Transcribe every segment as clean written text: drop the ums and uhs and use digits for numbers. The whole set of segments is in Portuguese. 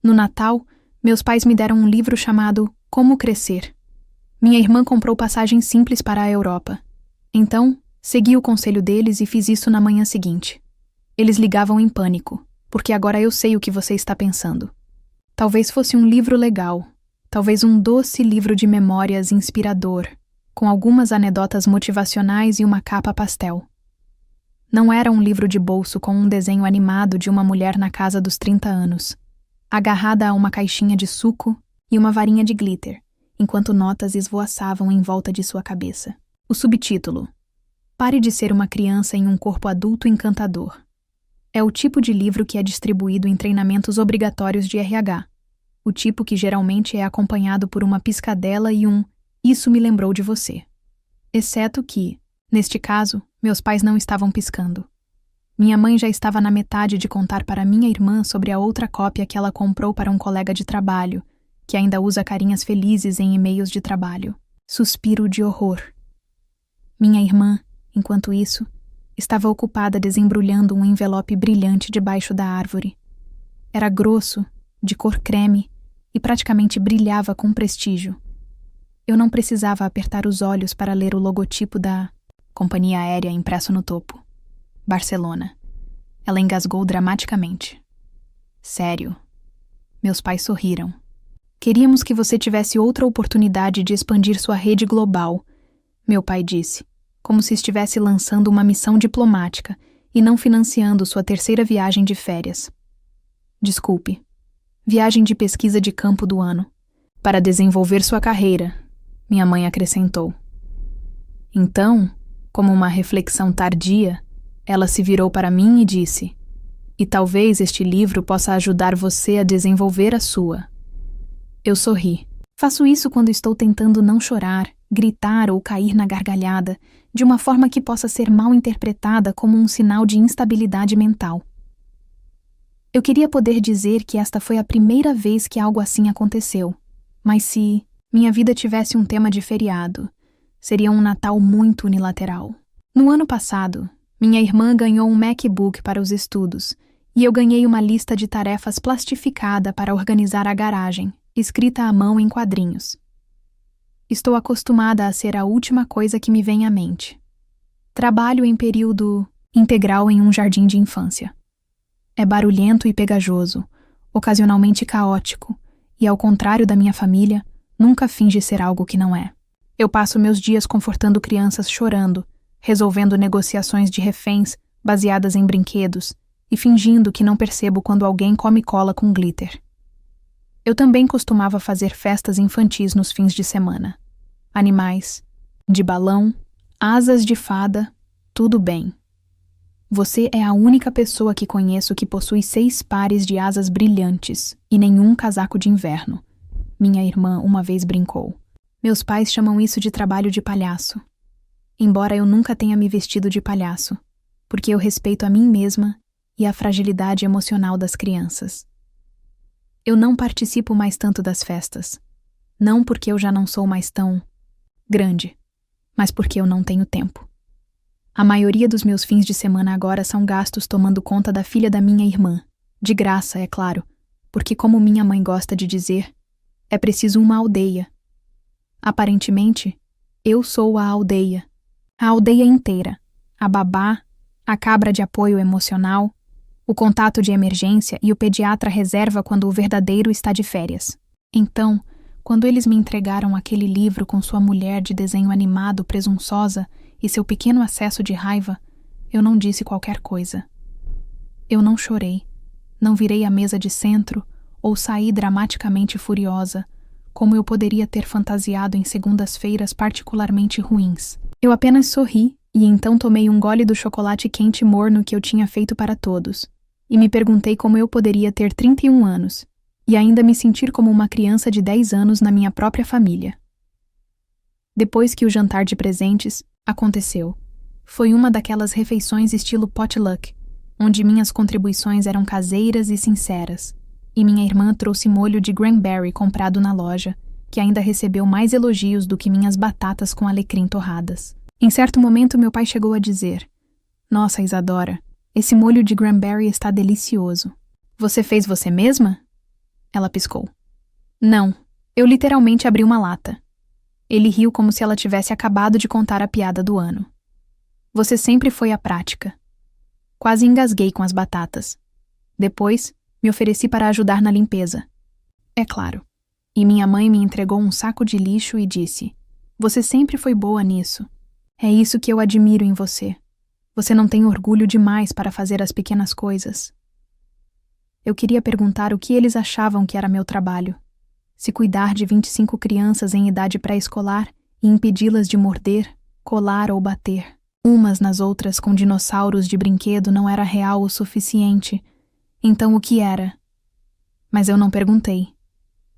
No Natal, meus pais me deram um livro chamado Como Crescer. Minha irmã comprou passagem simples para a Europa. Então, segui o conselho deles e fiz isso na manhã seguinte. Eles ligavam em pânico, porque agora eu sei o que você está pensando. Talvez fosse um livro legal, talvez um doce livro de memórias inspirador, com algumas anedotas motivacionais e uma capa pastel. Não era um livro de bolso com um desenho animado de uma mulher na casa dos 30 anos, agarrada a uma caixinha de suco e uma varinha de glitter, enquanto notas esvoaçavam em volta de sua cabeça. O subtítulo: Pare de ser uma criança em um corpo adulto encantador. É o tipo de livro que é distribuído em treinamentos obrigatórios de RH. O tipo que geralmente é acompanhado por uma piscadela e um "isso me lembrou de você". Exceto que, neste caso, meus pais não estavam piscando. Minha mãe já estava na metade de contar para minha irmã sobre a outra cópia que ela comprou para um colega de trabalho, que ainda usa carinhas felizes em e-mails de trabalho. Suspiro de horror. Minha irmã, enquanto isso, estava ocupada desembrulhando um envelope brilhante debaixo da árvore. Era grosso, de cor creme, e praticamente brilhava com prestígio. Eu não precisava apertar os olhos para ler o logotipo da companhia aérea impresso no topo. Barcelona. Ela engasgou dramaticamente. Sério. Meus pais sorriram. Queríamos que você tivesse outra oportunidade de expandir sua rede global, meu pai disse, como se estivesse lançando uma missão diplomática e não financiando sua terceira viagem de férias. Desculpe. Viagem de pesquisa de campo do ano. Para desenvolver sua carreira, minha mãe acrescentou. Então, como uma reflexão tardia, ela se virou para mim e disse: "E talvez este livro possa ajudar você a desenvolver a sua." Eu sorri. Faço isso quando estou tentando não chorar, gritar ou cair na gargalhada, de uma forma que possa ser mal interpretada como um sinal de instabilidade mental. Eu queria poder dizer que esta foi a primeira vez que algo assim aconteceu, mas se minha vida tivesse um tema de feriado, seria um Natal muito unilateral. No ano passado, minha irmã ganhou um MacBook para os estudos, e eu ganhei uma lista de tarefas plastificada para organizar a garagem, escrita à mão em quadrinhos. Estou acostumada a ser a última coisa que me vem à mente. Trabalho em período integral em um jardim de infância. É barulhento e pegajoso, ocasionalmente caótico, e ao contrário da minha família, nunca finge ser algo que não é. Eu passo meus dias confortando crianças chorando, resolvendo negociações de reféns baseadas em brinquedos e fingindo que não percebo quando alguém come cola com glitter. Eu também costumava fazer festas infantis nos fins de semana. Animais, de balão, asas de fada, tudo bem. Você é a única pessoa que conheço que possui 6 pares de asas brilhantes e nenhum casaco de inverno, minha irmã uma vez brincou. Meus pais chamam isso de trabalho de palhaço. Embora eu nunca tenha me vestido de palhaço, porque eu respeito a mim mesma e a fragilidade emocional das crianças. Eu não participo mais tanto das festas, não porque eu já não sou mais tão grande, mas porque eu não tenho tempo. A maioria dos meus fins de semana agora são gastos tomando conta da filha da minha irmã, de graça, é claro, porque como minha mãe gosta de dizer, é preciso uma aldeia. Aparentemente, eu sou a aldeia inteira, a babá, a cabra de apoio emocional, o contato de emergência e o pediatra reserva quando o verdadeiro está de férias. Então, quando eles me entregaram aquele livro com sua mulher de desenho animado presunçosa e seu pequeno acesso de raiva, eu não disse qualquer coisa. Eu não chorei, não virei a mesa de centro ou saí dramaticamente furiosa, como eu poderia ter fantasiado em segundas-feiras particularmente ruins. Eu apenas sorri e então tomei um gole do chocolate quente morno que eu tinha feito para todos, e me perguntei como eu poderia ter 31 anos e ainda me sentir como uma criança de 10 anos na minha própria família. Depois que o jantar de presentes aconteceu, foi uma daquelas refeições estilo potluck, onde minhas contribuições eram caseiras e sinceras, e minha irmã trouxe molho de cranberry comprado na loja, que ainda recebeu mais elogios do que minhas batatas com alecrim torradas. Em certo momento, meu pai chegou a dizer: "Nossa, Isadora, esse molho de cranberry está delicioso. Você fez você mesma?" Ela piscou. Não, eu literalmente abri uma lata. Ele riu como se ela tivesse acabado de contar a piada do ano. Você sempre foi a prática. Quase engasguei com as batatas. Depois, me ofereci para ajudar na limpeza. É claro. E minha mãe me entregou um saco de lixo e disse: Você sempre foi boa nisso. É isso que eu admiro em você. Você não tem orgulho demais para fazer as pequenas coisas. Eu queria perguntar o que eles achavam que era meu trabalho. Se cuidar de 25 crianças em idade pré-escolar e impedi-las de morder, colar ou bater, umas nas outras com dinossauros de brinquedo não era real o suficiente. Então o que era? Mas eu não perguntei,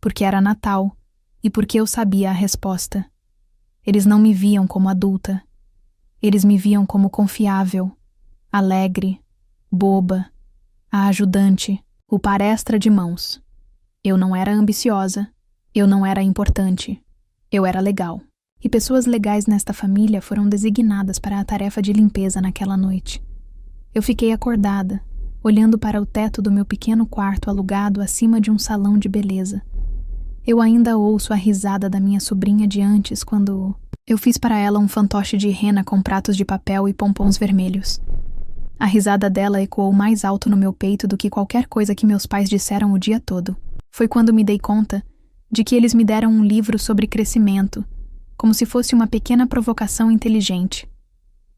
porque era Natal e porque eu sabia a resposta. Eles não me viam como adulta. Eles me viam como confiável, alegre, boba, a ajudante, o par extra de mãos. Eu não era ambiciosa, eu não era importante, eu era legal. E pessoas legais nesta família foram designadas para a tarefa de limpeza naquela noite. Eu fiquei acordada, olhando para o teto do meu pequeno quarto alugado acima de um salão de beleza. Eu ainda ouço a risada da minha sobrinha de antes quando eu fiz para ela um fantoche de rena com pratos de papel e pompons vermelhos. A risada dela ecoou mais alto no meu peito do que qualquer coisa que meus pais disseram o dia todo. Foi quando me dei conta de que eles me deram um livro sobre crescimento, como se fosse uma pequena provocação inteligente.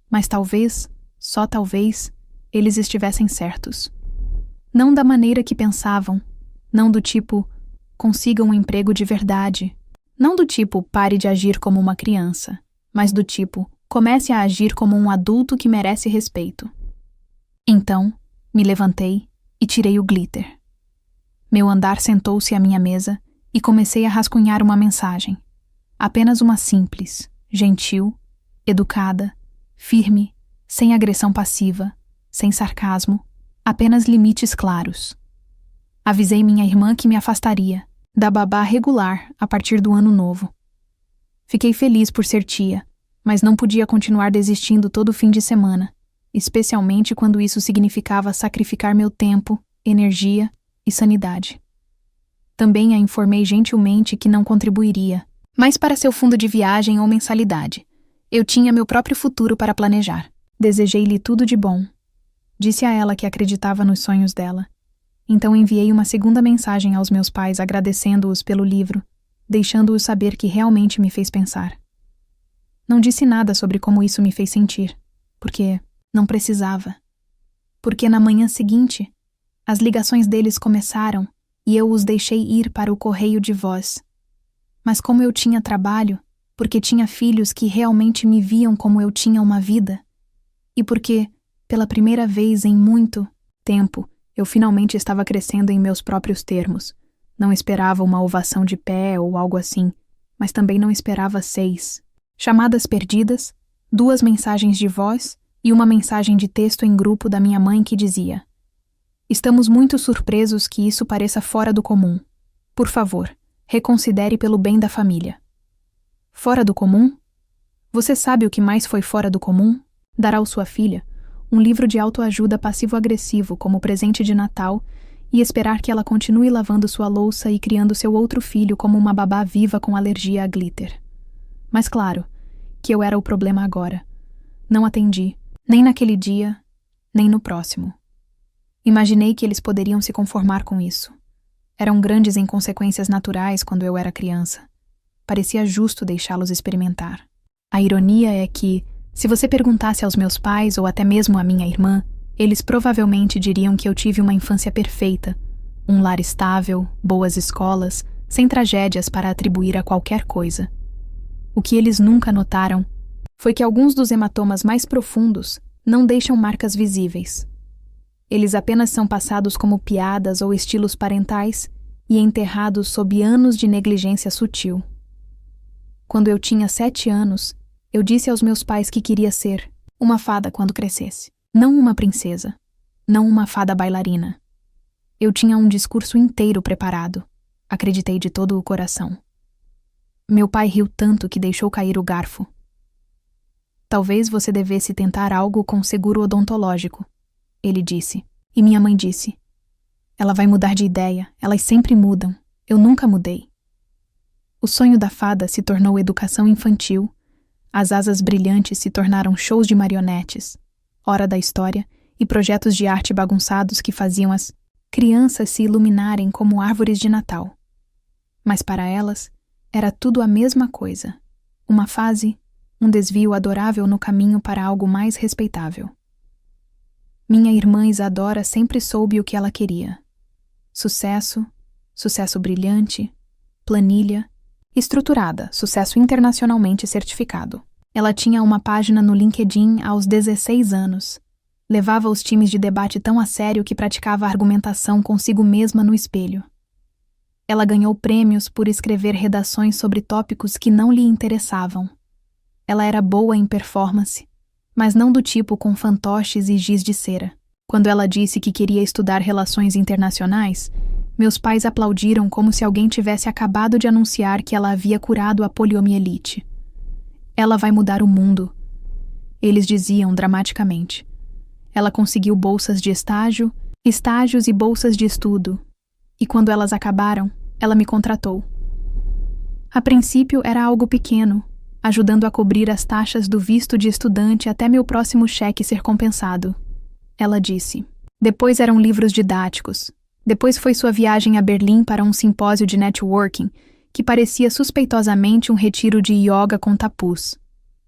Mas talvez, só talvez, eles estivessem certos. Não da maneira que pensavam, não do tipo, consiga um emprego de verdade, não do tipo, pare de agir como uma criança, mas do tipo, comece a agir como um adulto que merece respeito. Então, me levantei e tirei o glitter. Meu andar sentou-se à minha mesa e comecei a rascunhar uma mensagem. Apenas uma simples, gentil, educada, firme, sem agressão passiva, sem sarcasmo, apenas limites claros. Avisei minha irmã que me afastaria, da babá regular, a partir do ano novo. Fiquei feliz por ser tia, mas não podia continuar desistindo todo fim de semana, especialmente quando isso significava sacrificar meu tempo, energia e sanidade. Também a informei gentilmente que não contribuiria, mas para seu fundo de viagem ou mensalidade. Eu tinha meu próprio futuro para planejar. Desejei-lhe tudo de bom. Disse a ela que acreditava nos sonhos dela. Então enviei uma segunda mensagem aos meus pais agradecendo-os pelo livro, deixando-os saber que realmente me fez pensar. Não disse nada sobre como isso me fez sentir, porque não precisava. Porque na manhã seguinte, as ligações deles começaram e eu os deixei ir para o correio de voz. Mas como eu tinha trabalho, porque tinha filhos que realmente me viam como eu tinha uma vida, e porque, pela primeira vez em muito tempo, eu finalmente estava crescendo em meus próprios termos. Não esperava uma ovação de pé ou algo assim, mas também não esperava 6 chamadas perdidas, 2 mensagens de voz e uma mensagem de texto em grupo da minha mãe que dizia: Estamos muito surpresos que isso pareça fora do comum. Por favor, reconsidere pelo bem da família. Fora do comum? Você sabe o que mais foi fora do comum? Dar à sua filha um livro de autoajuda passivo-agressivo como presente de Natal e esperar que ela continue lavando sua louça e criando seu outro filho como uma babá viva com alergia a glitter. Mas claro, que eu era o problema agora. Não atendi, nem naquele dia, nem no próximo. Imaginei que eles poderiam se conformar com isso. Eram grandes inconsequências naturais quando eu era criança. Parecia justo deixá-los experimentar. A ironia é que, se você perguntasse aos meus pais ou até mesmo à minha irmã, eles provavelmente diriam que eu tive uma infância perfeita, um lar estável, boas escolas, sem tragédias para atribuir a qualquer coisa. O que eles nunca notaram foi que alguns dos hematomas mais profundos não deixam marcas visíveis. Eles apenas são passados como piadas ou estilos parentais e enterrados sob anos de negligência sutil. Quando eu tinha 7 anos, eu disse aos meus pais que queria ser uma fada quando crescesse. Não uma princesa, não uma fada bailarina. Eu tinha um discurso inteiro preparado. Acreditei de todo o coração. Meu pai riu tanto que deixou cair o garfo. Talvez você devesse tentar algo com seguro odontológico, ele disse. E minha mãe disse: Ela vai mudar de ideia, elas sempre mudam. Eu nunca mudei. O sonho da fada se tornou educação infantil. As asas brilhantes se tornaram shows de marionetes, hora da história e projetos de arte bagunçados que faziam as crianças se iluminarem como árvores de Natal. Mas para elas, era tudo a mesma coisa. Uma fase, um desvio adorável no caminho para algo mais respeitável. Minha irmã Isadora sempre soube o que ela queria. Sucesso, sucesso brilhante, planilha, estruturada, sucesso internacionalmente certificado. Ela tinha uma página no LinkedIn aos 16 anos. Levava os times de debate tão a sério que praticava argumentação consigo mesma no espelho. Ela ganhou prêmios por escrever redações sobre tópicos que não lhe interessavam. Ela era boa em performance, mas não do tipo com fantoches e giz de cera. Quando ela disse que queria estudar relações internacionais, meus pais aplaudiram como se alguém tivesse acabado de anunciar que ela havia curado a poliomielite. Ela vai mudar o mundo, eles diziam dramaticamente. Ela conseguiu bolsas de estágio, estágios e bolsas de estudo. E quando elas acabaram, ela me contratou. A princípio era algo pequeno, ajudando a cobrir as taxas do visto de estudante até meu próximo cheque ser compensado. Ela disse. Depois eram livros didáticos. Depois foi sua viagem a Berlim para um simpósio de networking, que parecia suspeitosamente um retiro de yoga com tapuz.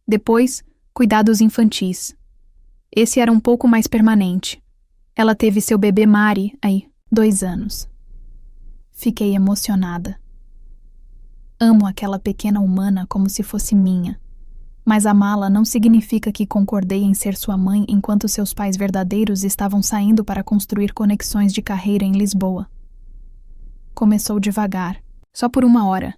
Depois, cuidados infantis. Esse era um pouco mais permanente. Ela teve seu bebê Mari, 2 anos. Fiquei emocionada. Amo aquela pequena humana como se fosse minha. Mas amá-la não significa que concordei em ser sua mãe enquanto seus pais verdadeiros estavam saindo para construir conexões de carreira em Lisboa. Começou devagar, só por 1 hora,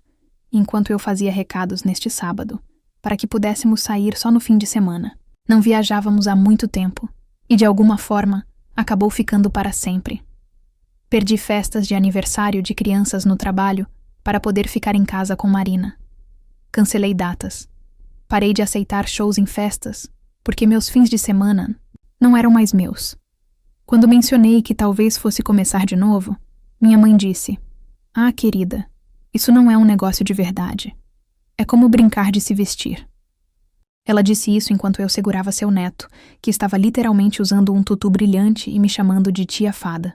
enquanto eu fazia recados neste sábado, para que pudéssemos sair só no fim de semana. Não viajávamos há muito tempo, e de alguma forma, acabou ficando para sempre. Perdi festas de aniversário de crianças no trabalho para poder ficar em casa com Marina. Cancelei datas. Parei de aceitar shows em festas, porque meus fins de semana não eram mais meus. Quando mencionei que talvez fosse começar de novo, minha mãe disse: "Ah, querida, isso não é um negócio de verdade. É como brincar de se vestir." Ela disse isso enquanto eu segurava seu neto, que estava literalmente usando um tutu brilhante e me chamando de tia fada.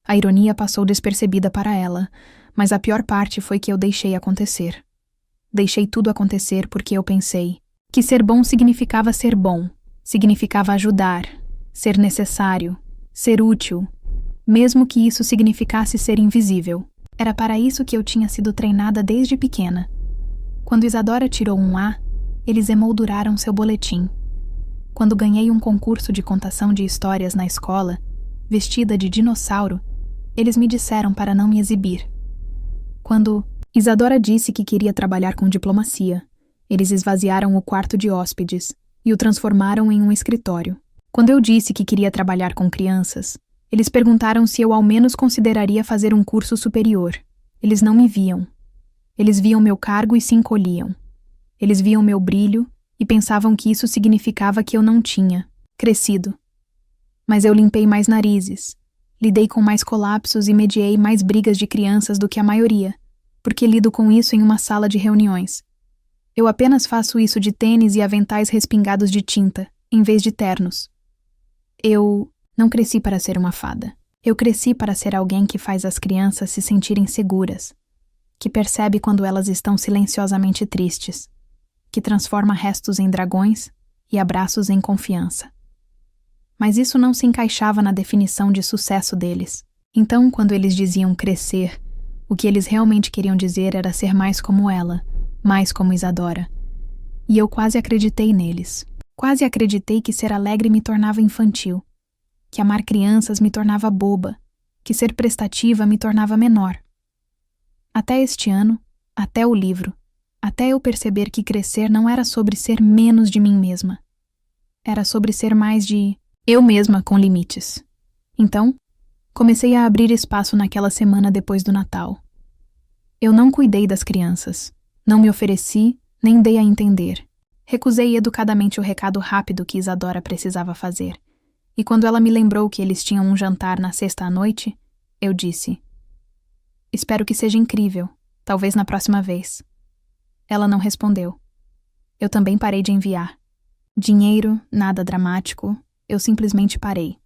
A ironia passou despercebida para ela, mas a pior parte foi que eu deixei acontecer. Deixei tudo acontecer porque eu pensei que ser bom significava ser bom, significava ajudar, ser necessário, ser útil, mesmo que isso significasse ser invisível. Era para isso que eu tinha sido treinada desde pequena. Quando Isadora tirou um A, eles emolduraram seu boletim. Quando ganhei um concurso de contação de histórias na escola, vestida de dinossauro, eles me disseram para não me exibir. Quando Isadora disse que queria trabalhar com diplomacia, eles esvaziaram o quarto de hóspedes e o transformaram em um escritório. Quando eu disse que queria trabalhar com crianças, eles perguntaram se eu ao menos consideraria fazer um curso superior. Eles não me viam. Eles viam meu cargo e se encolhiam. Eles viam meu brilho e pensavam que isso significava que eu não tinha crescido. Mas eu limpei mais narizes, lidei com mais colapsos e mediei mais brigas de crianças do que a maioria, porque lido com isso em uma sala de reuniões. Eu apenas faço isso de tênis e aventais respingados de tinta, em vez de ternos. Eu não cresci para ser uma fada. Eu cresci para ser alguém que faz as crianças se sentirem seguras, que percebe quando elas estão silenciosamente tristes, que transforma restos em dragões e abraços em confiança. Mas isso não se encaixava na definição de sucesso deles. Então, quando eles diziam crescer, o que eles realmente queriam dizer era ser mais como ela, mais como Isadora. E eu quase acreditei neles. Quase acreditei que ser alegre me tornava infantil, que amar crianças me tornava boba, que ser prestativa me tornava menor. Até este ano, até o livro, até eu perceber que crescer não era sobre ser menos de mim mesma. Era sobre ser mais de eu mesma com limites. Então, comecei a abrir espaço naquela semana depois do Natal. Eu não cuidei das crianças, não me ofereci, nem dei a entender. Recusei educadamente o recado rápido que Isadora precisava fazer. E quando ela me lembrou que eles tinham um jantar na sexta à noite, Eu disse. Espero que seja incrível, talvez na próxima vez. Ela não respondeu. Eu também parei de enviar. Dinheiro, nada dramático, eu simplesmente parei.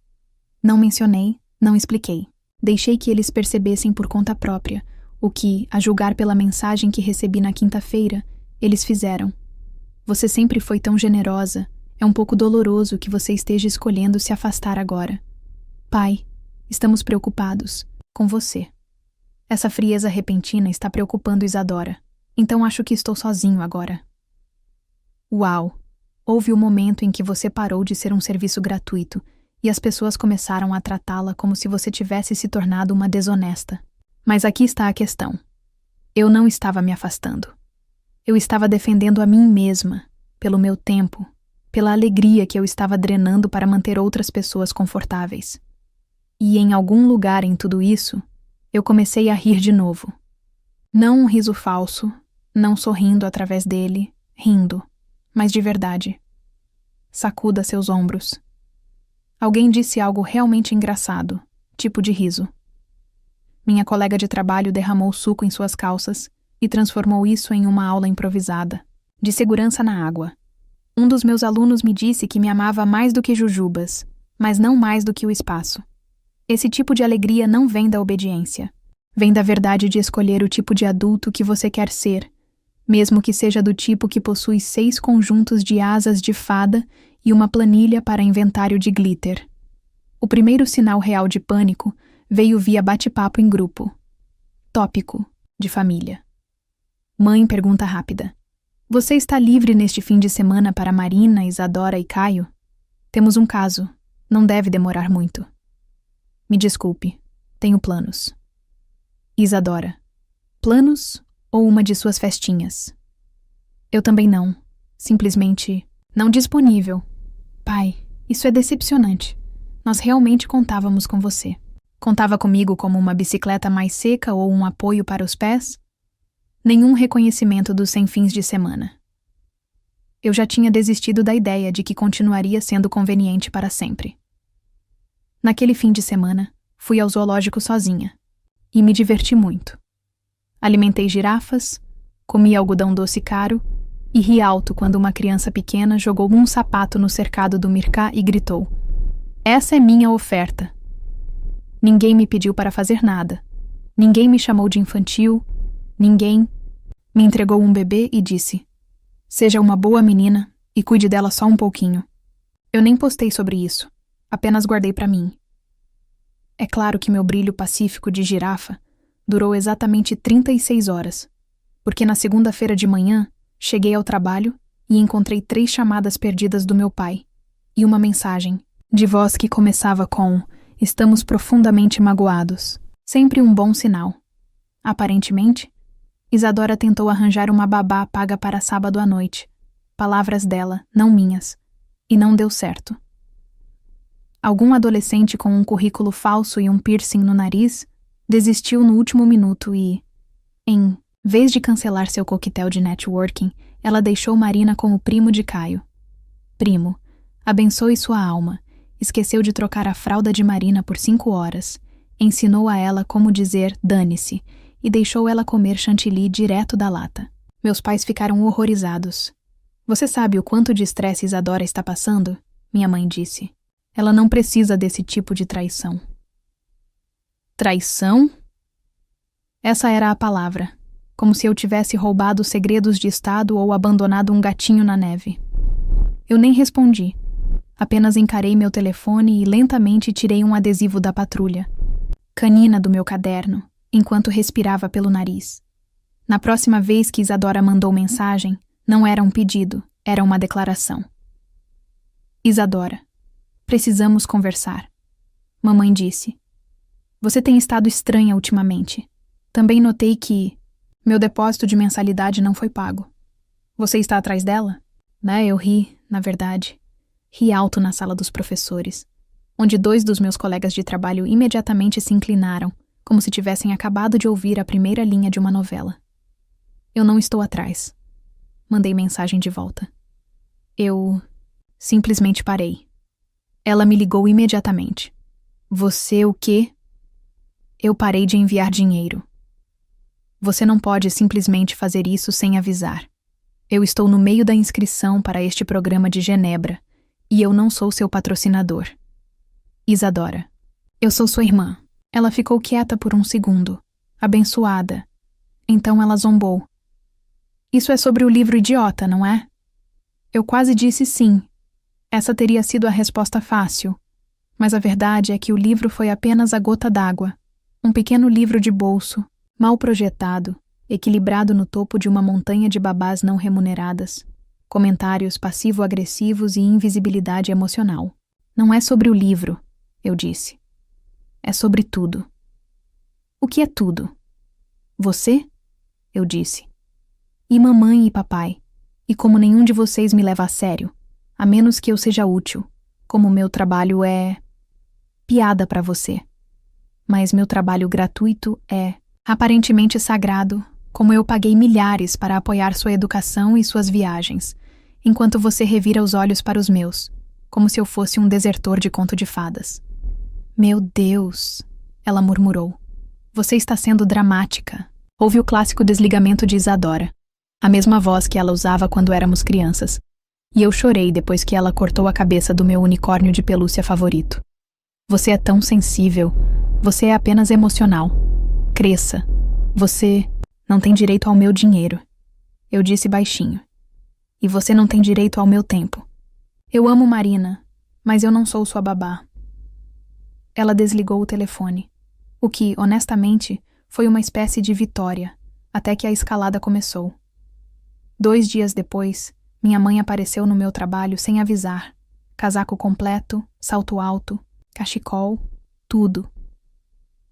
Não mencionei, não expliquei. Deixei que eles percebessem por conta própria o que, a julgar pela mensagem que recebi na quinta-feira, eles fizeram. Você sempre foi tão generosa, é um pouco doloroso que você esteja escolhendo se afastar agora. Pai, estamos preocupados, com você. Essa frieza repentina está preocupando Isadora, então acho que estou sozinho agora. Uau! Houve o momento em que você parou de ser um serviço gratuito e as pessoas começaram a tratá-la como se você tivesse se tornado uma desonesta. Mas aqui está a questão. Eu não estava me afastando. Eu estava defendendo a mim mesma, pelo meu tempo, pela alegria que eu estava drenando para manter outras pessoas confortáveis. E em algum lugar em tudo isso, eu comecei a rir de novo. Não um riso falso, não sorrindo através dele, rindo, mas de verdade. Sacuda seus ombros. Alguém disse algo realmente engraçado, tipo de riso. Minha colega de trabalho derramou suco em suas calças e transformou isso em uma aula improvisada, de segurança na água. Um dos meus alunos me disse que me amava mais do que jujubas, mas não mais do que o espaço. Esse tipo de alegria não vem da obediência. Vem da verdade de escolher o tipo de adulto que você quer ser, mesmo que seja do tipo que possui 6 conjuntos de asas de fada e uma planilha para inventário de glitter. O primeiro sinal real de pânico veio via bate-papo em grupo. Tópico, de família. Mãe pergunta rápida. Você está livre neste fim de semana para Marina, Isadora e Caio? Temos um caso. Não deve demorar muito. Me desculpe. Tenho planos. Isadora. Planos ou uma de suas festinhas? Eu também não. Simplesmente não disponível. Pai, isso é decepcionante. Nós realmente contávamos com você. Contava comigo como uma bicicleta mais seca ou um apoio para os pés? Nenhum reconhecimento dos sem fins de semana. Eu já tinha desistido da ideia de que continuaria sendo conveniente para sempre. Naquele fim de semana, fui ao zoológico sozinha. E me diverti muito. Alimentei girafas, comi algodão doce caro e ri alto quando uma criança pequena jogou um sapato no cercado do Mirká e gritou: "Essa é minha oferta." Ninguém me pediu para fazer nada. Ninguém me chamou de infantil. Ninguém me entregou um bebê e disse: "Seja uma boa menina e cuide dela só um pouquinho." Eu nem postei sobre isso. Apenas guardei para mim. É claro que meu brilho pacífico de girafa durou exatamente 36 horas, porque na segunda-feira de manhã cheguei ao trabalho e encontrei 3 chamadas perdidas do meu pai e uma mensagem, de voz que começava com "Estamos profundamente magoados", sempre um bom sinal. Aparentemente, Isadora tentou arranjar uma babá paga para sábado à noite, palavras dela, não minhas, e não deu certo. Algum adolescente com um currículo falso e um piercing no nariz desistiu no último minuto e, em vez de cancelar seu coquetel de networking, ela deixou Marina com o primo de Caio. Primo, abençoe sua alma, esqueceu de trocar a fralda de Marina por 5 horas, ensinou a ela como dizer "dane-se" e deixou ela comer chantilly direto da lata. Meus pais ficaram horrorizados. "Você sabe o quanto de estresse Isadora está passando?" Minha mãe disse. "Ela não precisa desse tipo de traição." Traição? Essa era a palavra, como se eu tivesse roubado segredos de Estado ou abandonado um gatinho na neve. Eu nem respondi, apenas encarei meu telefone e lentamente tirei um adesivo da patrulha, canina do meu caderno, enquanto respirava pelo nariz. Na próxima vez que Isadora mandou mensagem, não era um pedido, era uma declaração. Isadora, precisamos conversar. Mamãe disse. Você tem estado estranha ultimamente. Também notei que meu depósito de mensalidade não foi pago. Você está atrás dela? Eu ri, na verdade. Ri alto na sala dos professores, onde 2 dos meus colegas de trabalho imediatamente se inclinaram, como se tivessem acabado de ouvir a primeira linha de uma novela. Eu não estou atrás. Mandei mensagem de volta. Eu simplesmente parei. Ela me ligou imediatamente. Você o quê? Eu parei de enviar dinheiro. Você não pode simplesmente fazer isso sem avisar. Eu estou no meio da inscrição para este programa de Genebra e eu não sou seu patrocinador. Isadora. Eu sou sua irmã. Ela ficou quieta por um segundo, abençoada. Então ela zombou. Isso é sobre o livro idiota, não é? Eu quase disse sim. Essa teria sido a resposta fácil. Mas a verdade é que o livro foi apenas a gota d'água. Um pequeno livro de bolso, mal projetado, equilibrado no topo de uma montanha de babás não remuneradas. Comentários passivo-agressivos e invisibilidade emocional. Não é sobre o livro, eu disse. É sobre tudo. O que é tudo? Você? Eu disse. E mamãe e papai. E como nenhum de vocês me leva a sério, a menos que eu seja útil, como meu trabalho é piada para você. Mas meu trabalho gratuito é aparentemente sagrado, como eu paguei milhares para apoiar sua educação e suas viagens, enquanto você revira os olhos para os meus, como se eu fosse um desertor de conto de fadas. Meu Deus, ela murmurou. Você está sendo dramática. Houve o clássico desligamento de Isadora, a mesma voz que ela usava quando éramos crianças, e eu chorei depois que ela cortou a cabeça do meu unicórnio de pelúcia favorito. Você é tão sensível. Você é apenas emocional. Cresça. Você não tem direito ao meu dinheiro. Eu disse baixinho. E você não tem direito ao meu tempo. Eu amo Marina, mas eu não sou sua babá. Ela desligou o telefone, o que, honestamente, foi uma espécie de vitória, até que a escalada começou. 2 dias depois, minha mãe apareceu no meu trabalho sem avisar. Casaco completo, salto alto, cachecol, tudo.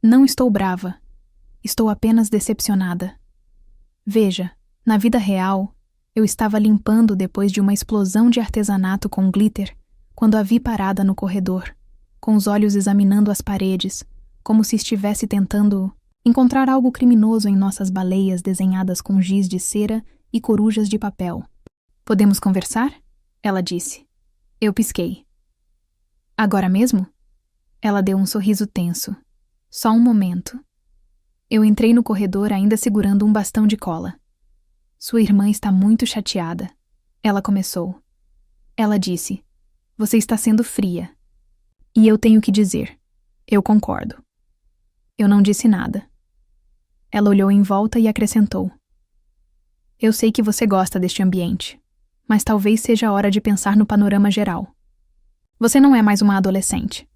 Não estou brava. Estou apenas decepcionada. Veja, na vida real, eu estava limpando depois de uma explosão de artesanato com glitter, quando a vi parada no corredor, com os olhos examinando as paredes, como se estivesse tentando encontrar algo criminoso em nossas baleias desenhadas com giz de cera e corujas de papel. Podemos conversar? Ela disse. Eu pisquei. Agora mesmo? Ela deu um sorriso tenso. Só um momento. Eu entrei no corredor ainda segurando um bastão de cola. Sua irmã está muito chateada. Ela começou. Ela disse, você está sendo fria. E eu tenho que dizer, eu concordo. Eu não disse nada. Ela olhou em volta e acrescentou. Eu sei que você gosta deste ambiente, mas talvez seja a hora de pensar no panorama geral. Você não é mais uma adolescente.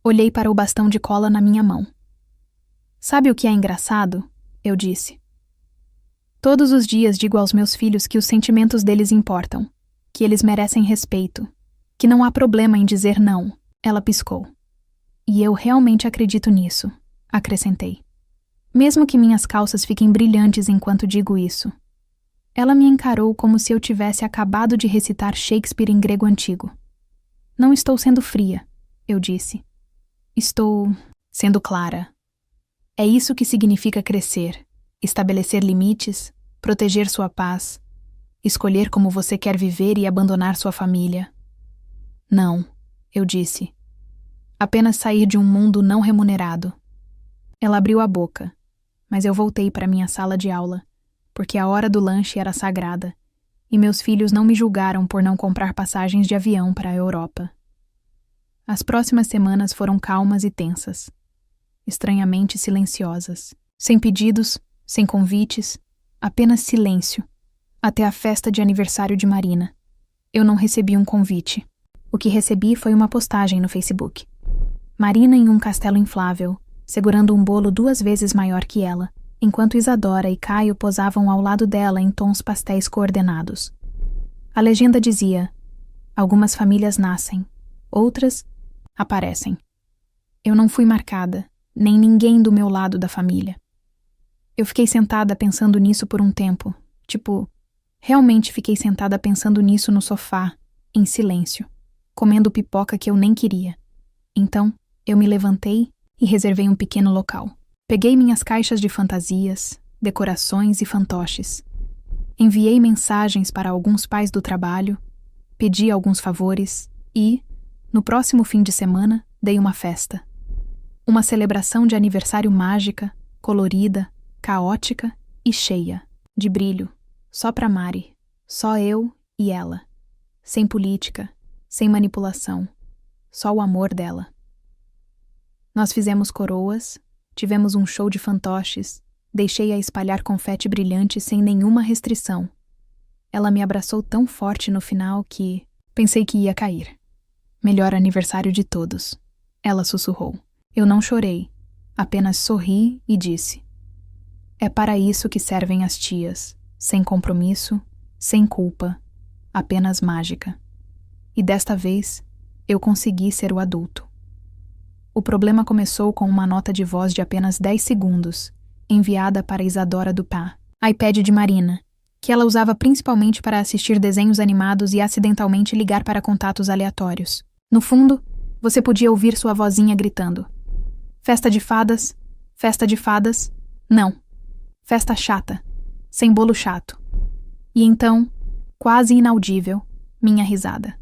Olhei para o bastão de cola na minha mão. Sabe o que é engraçado? Eu disse. Todos os dias digo aos meus filhos que os sentimentos deles importam, que eles merecem respeito, que não há problema em dizer não. Ela piscou. E eu realmente acredito nisso, acrescentei. Mesmo que minhas calças fiquem brilhantes enquanto digo isso. Ela me encarou como se eu tivesse acabado de recitar Shakespeare em grego antigo. Não estou sendo fria, eu disse. Estou sendo clara. É isso que significa crescer, estabelecer limites, proteger sua paz, escolher como você quer viver e abandonar sua família. Não, eu disse. Apenas sair de um mundo não remunerado. Ela abriu a boca, mas eu voltei para minha sala de aula, porque a hora do lanche era sagrada, e meus filhos não me julgaram por não comprar passagens de avião para a Europa. As próximas semanas foram calmas e tensas, estranhamente silenciosas, sem pedidos, sem convites, apenas silêncio, até a festa de aniversário de Marina. Eu não recebi um convite. O que recebi foi uma postagem no Facebook. Marina em um castelo inflável, segurando um bolo 2 vezes maior que ela, enquanto Isadora e Caio posavam ao lado dela em tons pastéis coordenados. A legenda dizia: algumas famílias nascem, outras aparecem. Eu não fui marcada, nem ninguém do meu lado da família. Eu fiquei sentada pensando nisso por um tempo, realmente fiquei sentada pensando nisso no sofá, em silêncio, comendo pipoca que eu nem queria. Então, eu me levantei e reservei um pequeno local. Peguei minhas caixas de fantasias, decorações e fantoches. Enviei mensagens para alguns pais do trabalho, pedi alguns favores e, no próximo fim de semana, dei uma festa. Uma celebração de aniversário mágica, colorida, caótica e cheia de brilho. Só pra Mari. Só eu e ela. Sem política, sem manipulação. Só o amor dela. Nós fizemos coroas, tivemos um show de fantoches, deixei-a espalhar confete brilhante sem nenhuma restrição. Ela me abraçou tão forte no final que pensei que ia cair. Melhor aniversário de todos. Ela sussurrou. Eu não chorei, apenas sorri e disse: é para isso que servem as tias, sem compromisso, sem culpa, apenas mágica. E desta vez, eu consegui ser o adulto. O problema começou com uma nota de voz de apenas 10 segundos, enviada para Isadora Dupin, iPad de Marina, que ela usava principalmente para assistir desenhos animados e acidentalmente ligar para contatos aleatórios. No fundo, você podia ouvir sua vozinha gritando: festa de fadas, não, festa chata, sem bolo chato. E então, quase inaudível, minha risada.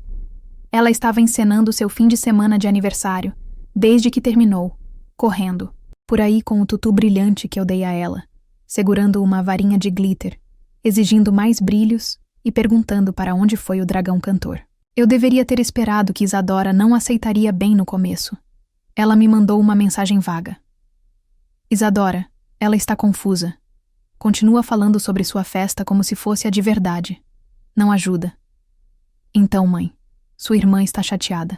Ela estava encenando seu fim de semana de aniversário, desde que terminou, correndo, por aí com o tutu brilhante que eu dei a ela, segurando uma varinha de glitter, exigindo mais brilhos e perguntando para onde foi o dragão cantor. Eu deveria ter esperado que Isadora não aceitaria bem no começo. Ela me mandou uma mensagem vaga. Isadora, ela está confusa. Continua falando sobre sua festa como se fosse a de verdade. Não ajuda. Então, mãe, sua irmã está chateada.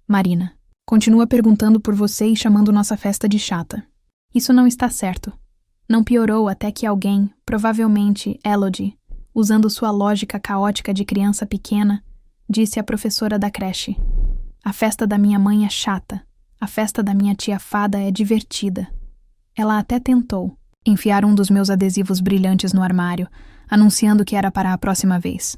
Marina, continua perguntando por você e chamando nossa festa de chata. Isso não está certo. Não piorou até que alguém, provavelmente Elodie, usando sua lógica caótica de criança pequena, disse à professora da creche: a festa da minha mãe é chata. A festa da minha tia fada é divertida. Ela até tentou enfiar um dos meus adesivos brilhantes no armário, anunciando que era para a próxima vez.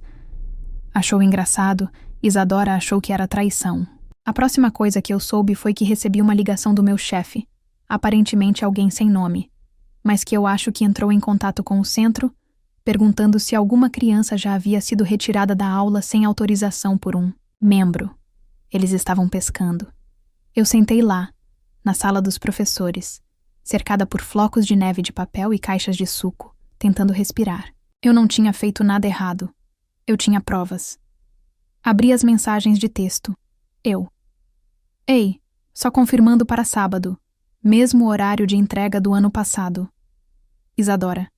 Achou engraçado, Isadora achou que era traição. A próxima coisa que eu soube foi que recebi uma ligação do meu chefe, aparentemente alguém sem nome, mas que eu acho que entrou em contato com o centro, perguntando se alguma criança já havia sido retirada da aula sem autorização por um membro. Eles estavam pescando. Eu sentei lá, na sala dos professores, cercada por flocos de neve de papel e caixas de suco, tentando respirar. Eu não tinha feito nada errado. Eu tinha provas. Abri as mensagens de texto. Ei, só confirmando para sábado, mesmo horário de entrega do ano passado. Isadora.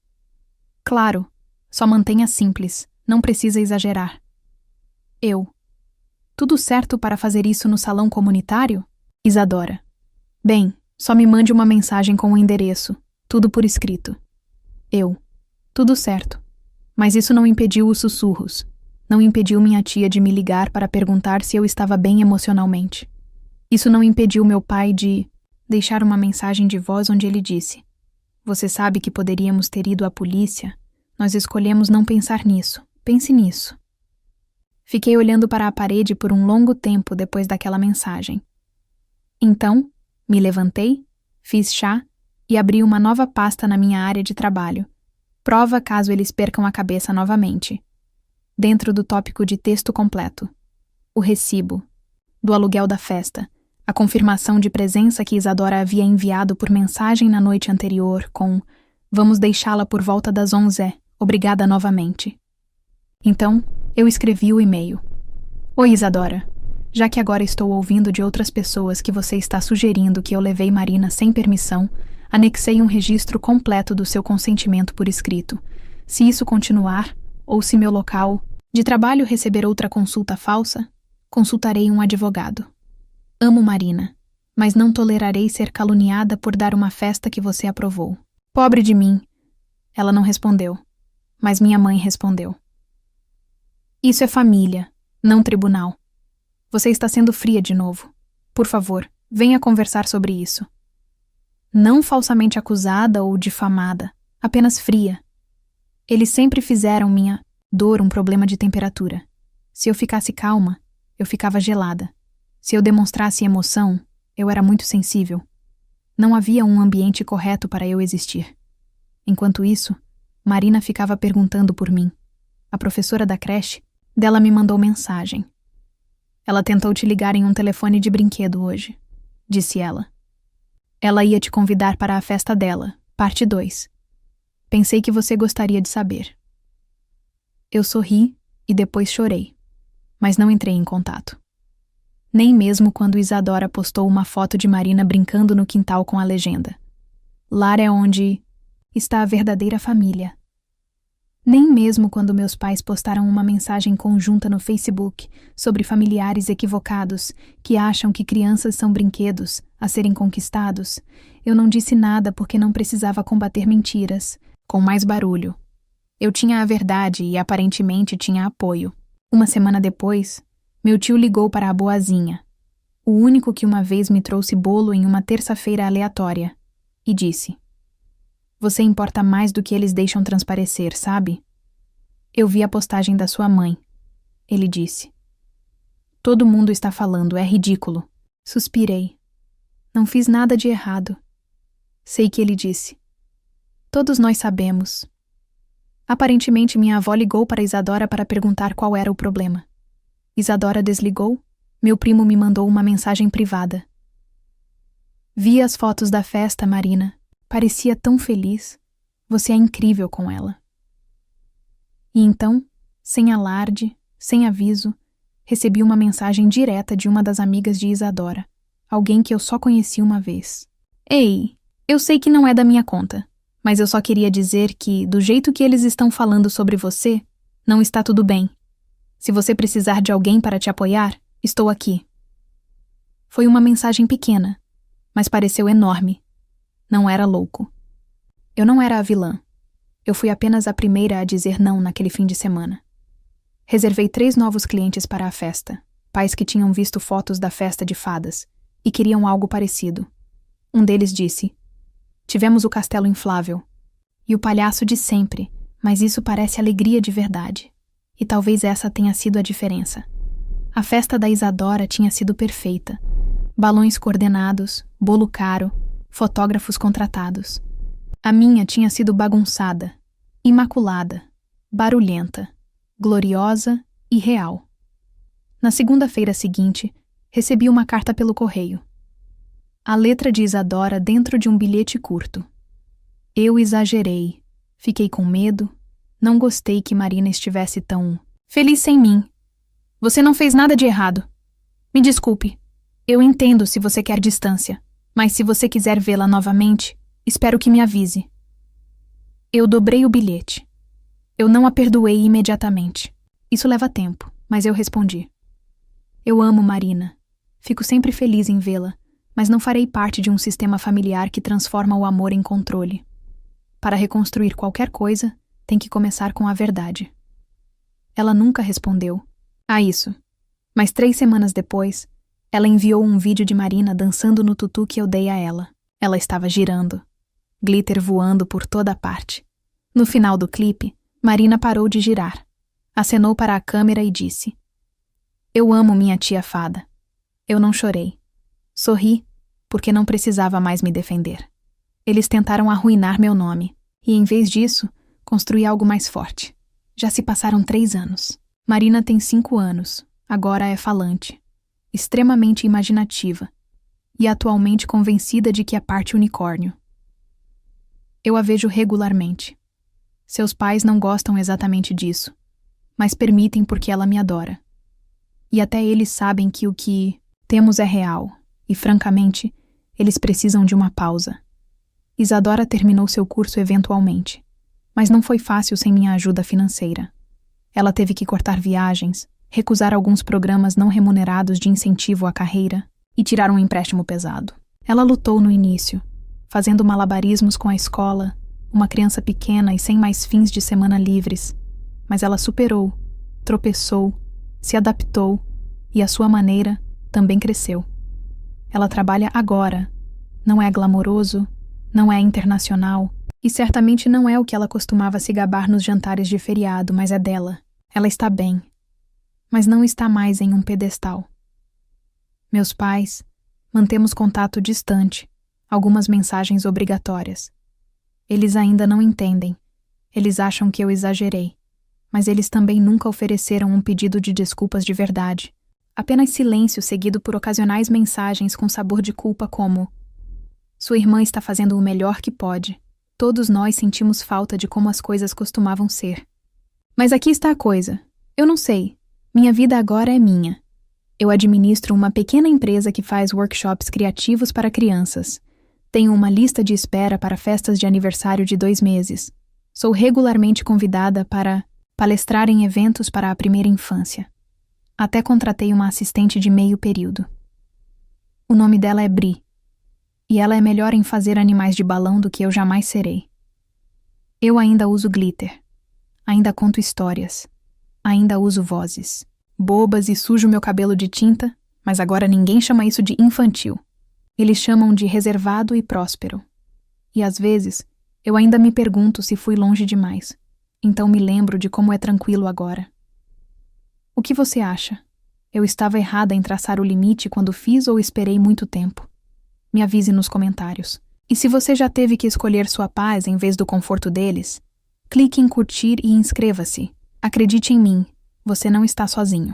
Claro, só mantenha simples, não precisa exagerar. Tudo certo para fazer isso no salão comunitário? Isadora. Bem, só me mande uma mensagem com o endereço, tudo por escrito. Tudo certo. Mas isso não impediu os sussurros. Não impediu minha tia de me ligar para perguntar se eu estava bem emocionalmente. Isso não impediu meu pai de deixar uma mensagem de voz onde ele disse: você sabe que poderíamos ter ido à polícia? Nós escolhemos não pensar nisso. Pense nisso. Fiquei olhando para a parede por um longo tempo depois daquela mensagem. Então, me levantei, fiz chá e abri uma nova pasta na minha área de trabalho. Prova caso eles percam a cabeça novamente. Dentro do tópico de texto completo. O recibo. Do aluguel da festa. A confirmação de presença que Isadora havia enviado por mensagem na noite anterior com: vamos deixá-la por volta das 11, obrigada novamente. Então, eu escrevi o e-mail. Oi, Isadora. Já que agora estou ouvindo de outras pessoas que você está sugerindo que eu levei Marina sem permissão, anexei um registro completo do seu consentimento por escrito. Se isso continuar, ou se meu local de trabalho receber outra consulta falsa, consultarei um advogado. Amo Marina, mas não tolerarei ser caluniada por dar uma festa que você aprovou. Pobre de mim. Ela não respondeu, mas minha mãe respondeu. Isso é família, não tribunal. Você está sendo fria de novo. Por favor, venha conversar sobre isso. Não falsamente acusada ou difamada, apenas fria. Eles sempre fizeram minha dor um problema de temperatura. Se eu ficasse calma, eu ficava gelada. Se eu demonstrasse emoção, eu era muito sensível. Não havia um ambiente correto para eu existir. Enquanto isso, Marina ficava perguntando por mim. A professora da creche dela me mandou mensagem. Ela tentou te ligar em um telefone de brinquedo hoje, disse ela. Ela ia te convidar para a festa dela, parte 2. Pensei que você gostaria de saber. Eu sorri e depois chorei, mas não entrei em contato. Nem mesmo quando Isadora postou uma foto de Marina brincando no quintal com a legenda: "Lá é onde está a verdadeira família." Nem mesmo quando meus pais postaram uma mensagem conjunta no Facebook sobre familiares equivocados que acham que crianças são brinquedos a serem conquistados, eu não disse nada porque não precisava combater mentiras, com mais barulho. Eu tinha a verdade e aparentemente tinha apoio. Uma semana depois, meu tio ligou para a boazinha, o único que uma vez me trouxe bolo em uma terça-feira aleatória, e disse: "Você importa mais do que eles deixam transparecer, sabe? Eu vi a postagem da sua mãe." Ele disse: "Todo mundo está falando, é ridículo." Suspirei. Não fiz nada de errado. Sei que ele disse: "Todos nós sabemos." Aparentemente, minha avó ligou para Isadora para perguntar qual era o problema. Isadora desligou. Meu primo me mandou uma mensagem privada. "Vi as fotos da festa, Marina. Parecia tão feliz. Você é incrível com ela." E então, sem alarde, sem aviso, recebi uma mensagem direta de uma das amigas de Isadora, alguém que eu só conheci uma vez. "Ei, eu sei que não é da minha conta, mas eu só queria dizer que, do jeito que eles estão falando sobre você, não está tudo bem. Se você precisar de alguém para te apoiar, estou aqui." Foi uma mensagem pequena, mas pareceu enorme. Não era louco. Eu não era a vilã. Eu fui apenas a primeira a dizer não naquele fim de semana. Reservei 3 novos clientes para a festa, pais que tinham visto fotos da festa de fadas e queriam algo parecido. Um deles disse: "Tivemos o castelo inflável e o palhaço de sempre, mas isso parece alegria de verdade." E talvez essa tenha sido a diferença. A festa da Isadora tinha sido perfeita. Balões coordenados, bolo caro, fotógrafos contratados. A minha tinha sido bagunçada, imaculada, barulhenta, gloriosa e real. Na segunda-feira seguinte, recebi uma carta pelo correio. A letra de Isadora dentro de um bilhete curto. Eu exagerei, fiquei com medo, não gostei que Marina estivesse tão feliz sem mim. "Você não fez nada de errado. Me desculpe, eu entendo se você quer distância, mas se você quiser vê-la novamente, espero que me avise." Eu dobrei o bilhete. Eu não a perdoei imediatamente. Isso leva tempo, mas eu respondi: "Eu amo Marina. Fico sempre feliz em vê-la, mas não farei parte de um sistema familiar que transforma o amor em controle. Para reconstruir qualquer coisa, tem que começar com a verdade." Ela nunca respondeu a isso, mas 3 semanas depois, ela enviou um vídeo de Marina dançando no tutu que eu dei a ela. Ela estava girando, glitter voando por toda parte. No final do clipe, Marina parou de girar, acenou para a câmera e disse: "Eu amo minha tia fada." Eu não chorei. Sorri, porque não precisava mais me defender. Eles tentaram arruinar meu nome, e em vez disso, construí algo mais forte. Já se passaram 3 anos. Marina tem 5 anos, agora é falante, extremamente imaginativa, e atualmente convencida de que é parte unicórnio. Eu a vejo regularmente. Seus pais não gostam exatamente disso, mas permitem porque ela me adora. E até eles sabem que o que temos é real, e francamente, eles precisam de uma pausa. Isadora terminou seu curso eventualmente, mas não foi fácil sem minha ajuda financeira. Ela teve que cortar viagens, recusar alguns programas não remunerados de incentivo à carreira e tirar um empréstimo pesado. Ela lutou no início, fazendo malabarismos com a escola, uma criança pequena e sem mais fins de semana livres, mas ela superou, tropeçou, se adaptou e, à sua maneira, também cresceu. Ela trabalha agora. Não é glamouroso, não é internacional e certamente não é o que ela costumava se gabar nos jantares de feriado, mas é dela. Ela está bem, mas não está mais em um pedestal. Meus pais, mantemos contato distante, algumas mensagens obrigatórias. Eles ainda não entendem. Eles acham que eu exagerei, mas eles também nunca ofereceram um pedido de desculpas de verdade. Apenas silêncio seguido por ocasionais mensagens com sabor de culpa como: Sua irmã está fazendo o melhor que pode. Todos nós sentimos falta de como as coisas costumavam ser. Mas aqui está a coisa. Eu não sei. Minha vida agora é minha. Eu administro uma pequena empresa que faz workshops criativos para crianças. Tenho uma lista de espera para festas de aniversário de 2 meses. Sou regularmente convidada para palestrar em eventos para a primeira infância. Até contratei uma assistente de meio período. O nome dela é Bri. E ela é melhor em fazer animais de balão do que eu jamais serei. Eu ainda uso glitter. Ainda conto histórias. Ainda uso vozes bobas e sujo meu cabelo de tinta, mas agora ninguém chama isso de infantil. Eles chamam de reservado e próspero. E às vezes, eu ainda me pergunto se fui longe demais. Então me lembro de como é tranquilo agora. O que você acha? Eu estava errada em traçar o limite quando fiz ou esperei muito tempo? Me avise nos comentários. E se você já teve que escolher sua paz em vez do conforto deles, clique em curtir e inscreva-se. Acredite em mim, você não está sozinho.